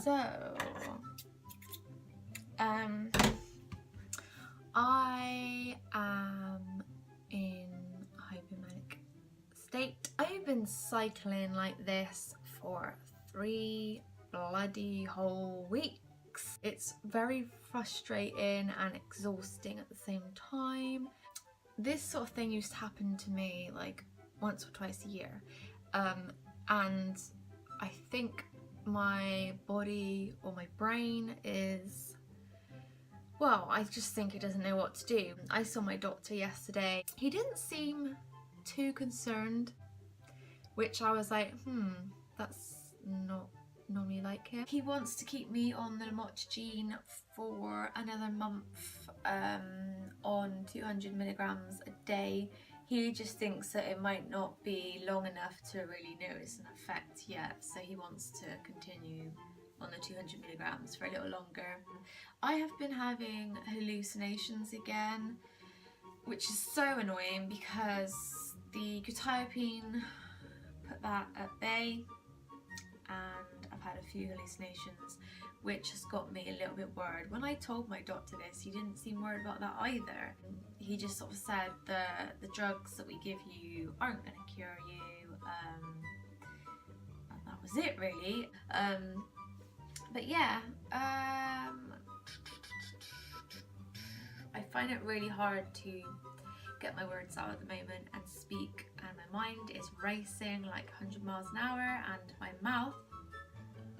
So, I am in a hypomanic state. I've been cycling like this for 3 bloody whole weeks. It's very frustrating and exhausting at the same time. This sort of thing used to happen to me like once or twice a year, and I think my body or my brain is, well, I just think it doesn't know what to do. I saw my doctor yesterday. He didn't seem too concerned, which I was like, that's not normally like him. He wants to keep me on the lamotrigine for another month, on 200 milligrams a day. He just thinks that it might not be long enough to really notice an effect yet, so he wants to continue on the 200 milligrams for a little longer. I have been having hallucinations again, which is so annoying because the quetiapine put that at bay, and I've had a few hallucinations, which has got me a little bit worried. When I told my doctor this, he didn't seem worried about that either. He just sort of said the drugs that we give you aren't going to cure you, and that was it really. But yeah, I find it really hard to get my words out at the moment and speak, and my mind is racing like 100 miles an hour, and my mouth,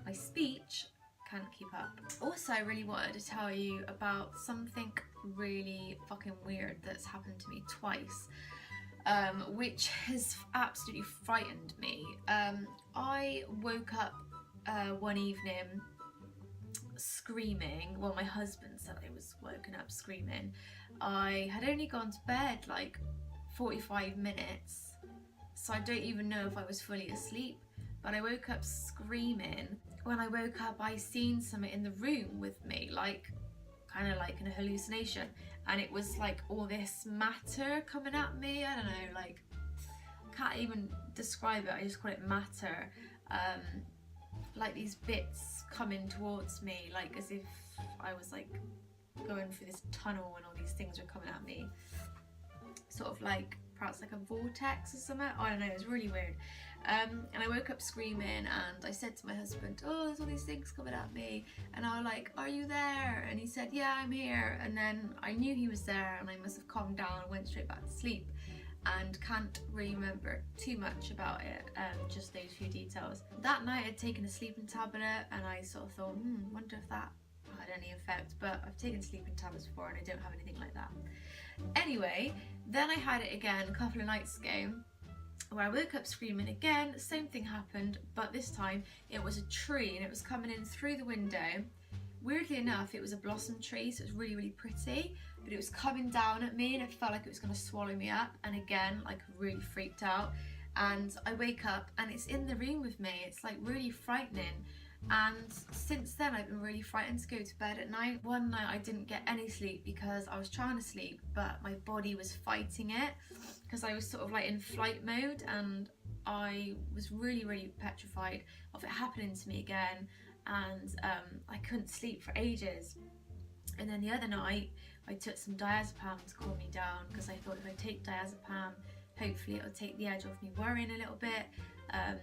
my speech, can't keep up. Also, I really wanted to tell you about something really fucking weird that's happened to me twice, which has absolutely frightened me. I woke up one evening screaming. Well, my husband said I was woken up screaming. I had only gone to bed like 45 minutes, so I don't even know if I was fully asleep, but I woke up screaming. When I woke up, I seen something in the room with me, like kind of like in a hallucination, and it was like all this matter coming at me. I don't know, like, can't even describe it, I just call it matter. Like these bits coming towards me, like as if I was like going through this tunnel and all these things were coming at me, sort of like perhaps like a vortex or something. I don't know, it was really weird. And I woke up screaming, and I said to my husband, oh, there's all these things coming at me, and I was like, are you there? And he said, yeah, I'm here. And then I knew he was there, and I must have calmed down and went straight back to sleep, and can't really remember too much about it, just those few details. That night I'd taken a sleeping tablet, and I sort of thought, wonder if that had any effect, but I've taken sleeping tablets before and I don't have anything like that. Anyway, then I had it again a couple of nights ago, where I woke up screaming again. Same thing happened, but this time it was a tree, and it was coming in through the window. Weirdly enough, it was a blossom tree, so it was really, really pretty, but it was coming down at me, and it felt like it was going to swallow me up. And again, like, really freaked out. And I wake up, and it's in the room with me. It's like really frightening. And since then, I've been really frightened to go to bed at night. One night I didn't get any sleep because I was trying to sleep, but my body was fighting it, because I was sort of like in flight mode, and I was really, really petrified of it happening to me again. And I couldn't sleep for ages. And then the other night I took some diazepam to calm me down, because I thought if I take diazepam, hopefully it'll take the edge off me worrying a little bit, and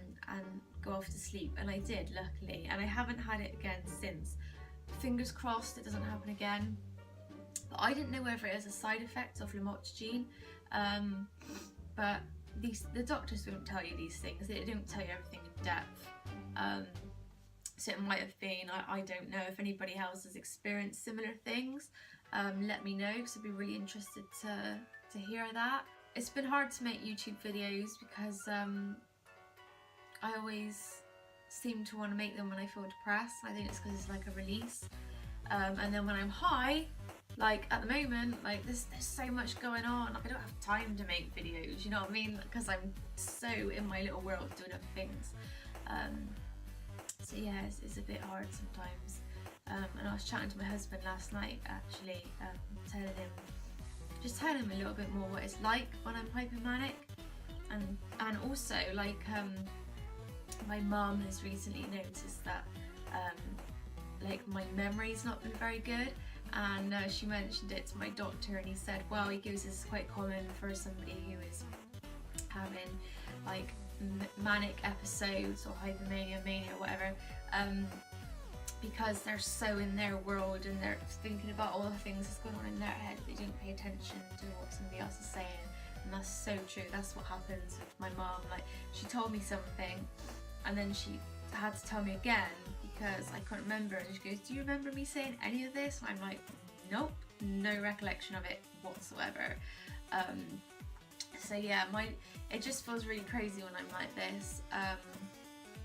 go off to sleep. And I did, luckily, and I haven't had it again since. Fingers crossed it doesn't happen again. But I didn't know whether it was a side effect of lamotrigine, but the doctors don't tell you these things. They don't tell you everything in depth. So it might have been, I don't know. If anybody else has experienced similar things, let me know, because I'd be really interested to hear that. It's been hard to make YouTube videos because I always seem to want to make them when I feel depressed. I think it's because it's like a release. And then when I'm high, like at the moment, like there's so much going on, I don't have time to make videos, you know what I mean? Because I'm so in my little world doing other things. So yeah, it's a bit hard sometimes. And I was chatting to my husband last night, actually, telling him a little bit more what it's like when I'm hypomanic, and also like my mum has recently noticed that like my memory's not been very good. And she mentioned it to my doctor, and he said, well, he goes, this is quite common for somebody who is having like manic episodes or hypomania, mania, whatever, because they're so in their world and they're thinking about all the things that's going on in their head, they don't pay attention to what somebody else is saying. And that's so true. That's what happens with my mom. Like, she told me something and then she had to tell me again because I couldn't remember, and she goes, do you remember me saying any of this? And I'm like, nope, no recollection of it whatsoever. So yeah, it just feels really crazy when I'm like this.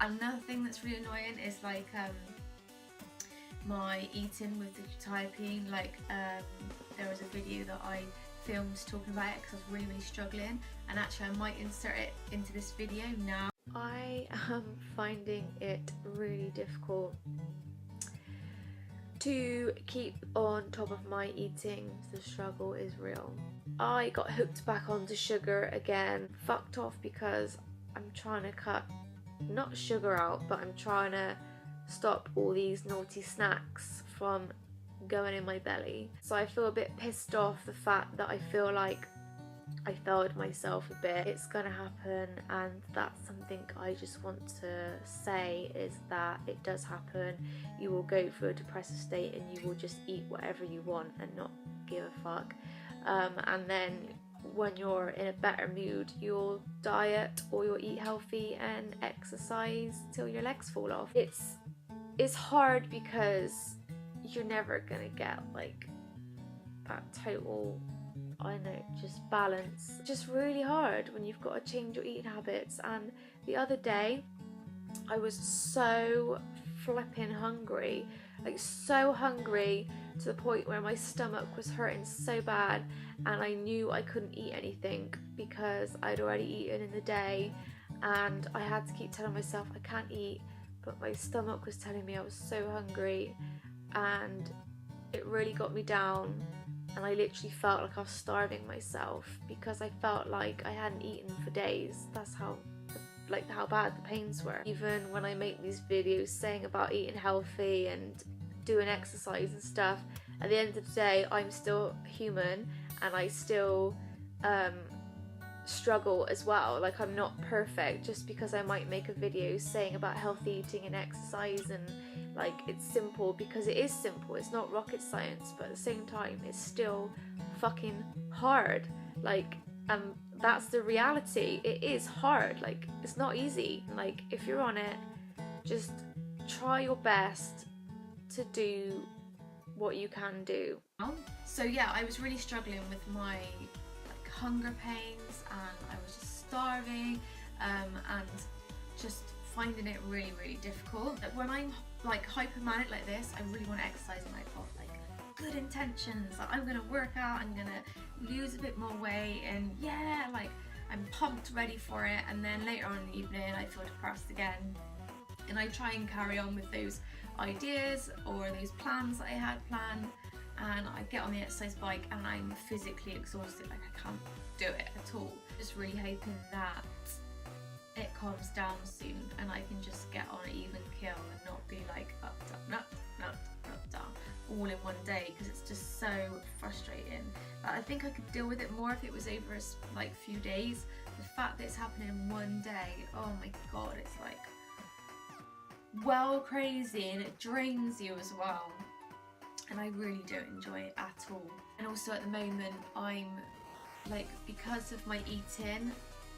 Another thing that's really annoying is like my eating with the quetiapine. Like there was a video that I filmed talking about it because I was really struggling, and actually I might insert it into this video now. I am finding it really difficult to keep on top of my eating. The struggle is real. I got hooked back onto sugar again, fucked off because I'm trying to cut, not sugar out, but I'm trying to stop all these naughty snacks from going in my belly. So I feel a bit pissed off the fact that I feel like I failed myself a bit. It's gonna happen, and that's something I just want to say, is that it does happen. You will go through a depressive state and you will just eat whatever you want and not give a fuck. And then when you're in a better mood, you'll diet or you'll eat healthy and exercise till your legs fall off. It's hard because you're never gonna get like that total, I know, just balance. Just really hard when you've got to change your eating habits. And the other day I was so flipping hungry, like so hungry to the point where my stomach was hurting so bad, and I knew I couldn't eat anything because I'd already eaten in the day, and I had to keep telling myself I can't eat, but my stomach was telling me I was so hungry, and it really got me down. And I literally felt like I was starving myself because I felt like I hadn't eaten for days. That's how bad the pains were. Even when I make these videos saying about eating healthy and doing exercise and stuff, at the end of the day I'm still human and I still struggle as well. Like, I'm not perfect. Just because I might make a video saying about healthy eating and exercise and like it's simple, because it is simple, it's not rocket science, but at the same time it's still fucking hard. Like, that's the reality. It is hard. Like, it's not easy. Like, if you're on it, just try your best to do what you can do. So yeah, I was really struggling with my like hunger pains, and I was just starving, and just finding it really, really difficult. When I'm like hypomanic like this, I really want to exercise, and I've got like good intentions, like I'm gonna work out, I'm gonna lose a bit more weight, and yeah, like I'm pumped, ready for it. And then later on in the evening I feel depressed again, and I try and carry on with those ideas or those plans that I had planned, and I get on the exercise bike and I'm physically exhausted, like I can't do it at all. Just really hoping that it calms down soon and I can just get on an even kill and not be like up, down, up, down all in one day, because it's just so frustrating. I think I could deal with it more if it was over like few days. The fact that it's happening in one day, oh my god, it's like well crazy, and it drains you as well, and I really don't enjoy it at all. And also at the moment I'm like, because of my eating,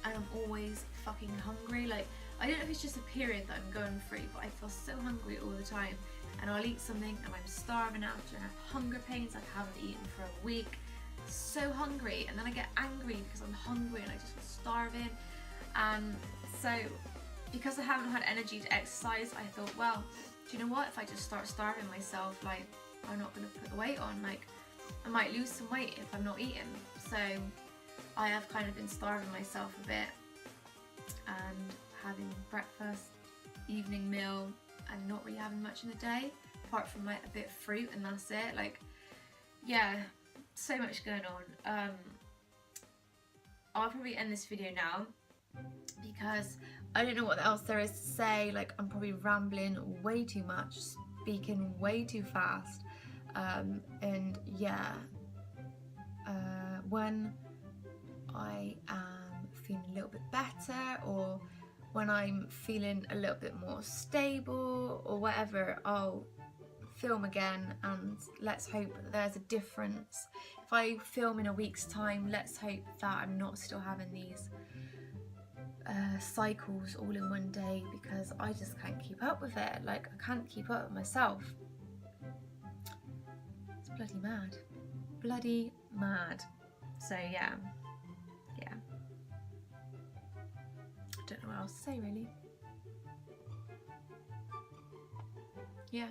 I'm always fucking hungry. Like, I don't know if it's just a period that I'm going through, but I feel so hungry all the time, and I'll eat something and I'm starving after and I have hunger pains like I haven't eaten for a week. So hungry, and then I get angry because I'm hungry and I just feel starving. And so because I haven't had energy to exercise, I thought, well, do you know what, if I just start starving myself, like, I'm not going to put the weight on, like I might lose some weight if I'm not eating. So I have kind of been starving myself a bit and having breakfast, evening meal, and not really having much in the day apart from like a bit of fruit, and that's it. Like, yeah, so much going on. I'll probably end this video now because I don't know what else there is to say. Like, I'm probably rambling way too much, speaking way too fast. And yeah, when I am feeling a little bit better, or when I'm feeling a little bit more stable or whatever, I'll film again, and let's hope that there's a difference. If I film in a week's time, let's hope that I'm not still having these cycles all in one day, because I just can't keep up with it. Like, I can't keep up with myself. It's bloody mad. Bloody mad. So yeah. I don't know what else to say really. Yeah.